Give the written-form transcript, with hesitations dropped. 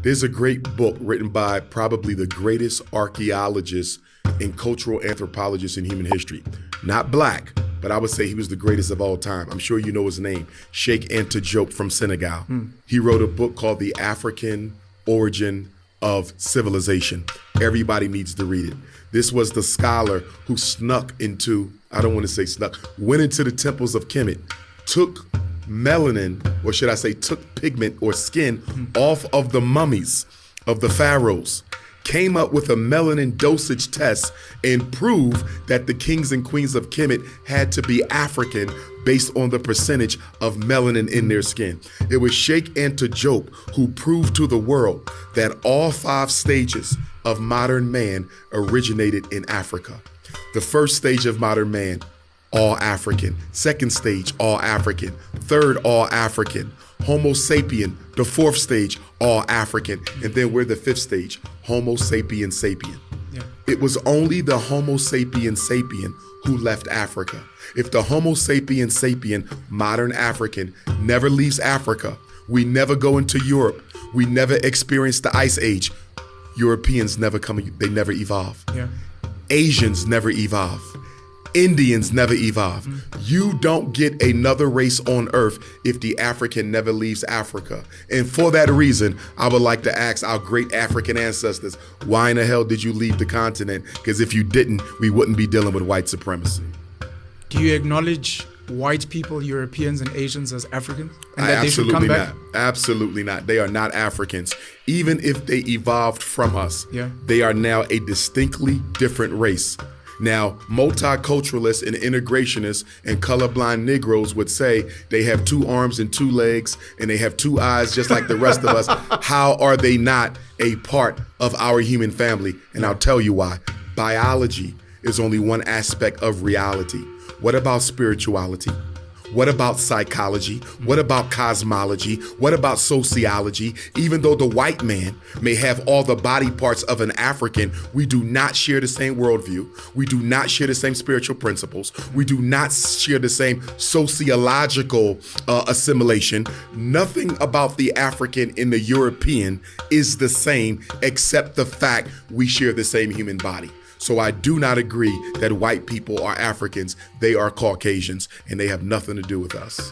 There's a great book written by probably the greatest archaeologist and cultural anthropologist in human history. Not black, but I would say he was the greatest of all time. I'm sure you know his name, Cheikh Anta Diop from Senegal. He wrote a book called The African Origin of Civilization. Everybody needs to read it. This was the scholar who snuck into, I don't want to say snuck, went into the temples of Kemet, took melanin, or should I say took pigment or skin off of the mummies of the pharaohs, came up with a melanin dosage test and proved that the kings and queens of Kemet had to be African based on the percentage of melanin in their skin. It was Cheikh Anta Diop who proved to the world that all 5 stages of modern man originated in Africa. The first stage of modern man, all African. Second stage, all African. Third, all African. Homo sapien, the 4th stage, all African. And then we're the 5th stage, Homo sapien sapien. Yeah. It was only the Homo sapien sapien who left Africa. If the Homo sapien sapien, modern African, never leaves Africa, we never go into Europe, we never experience the Ice Age, Europeans never come, they never evolve. Yeah. Asians never evolve. Indians never evolve. You don't get another race on earth if the African never leaves Africa. And for that reason, I would like to ask our great African ancestors, why in the hell did you leave the continent? Because if you didn't, we wouldn't be dealing with white supremacy. Do you acknowledge white people, Europeans and Asians as Africans? And that they should Absolutely come back? not. Absolutely not. They are not Africans. Even if they evolved from us, Yeah. they are now a distinctly different race. Now, multiculturalists and integrationists and colorblind Negroes would say they have 2 arms and 2 legs and they have 2 eyes just like the rest of us. How are they not a part of our human family? And I'll tell you why. Biology is only one aspect of reality. What about spirituality? What about psychology? What about cosmology? What about sociology? Even though the white man may have all the body parts of an African, we do not share the same worldview. We do not share the same spiritual principles. We do not share the same sociological assimilation. Nothing about the African and the European is the same except the fact we share the same human body. So I do not agree that white people are Africans. They are Caucasians, and they have nothing to do with us.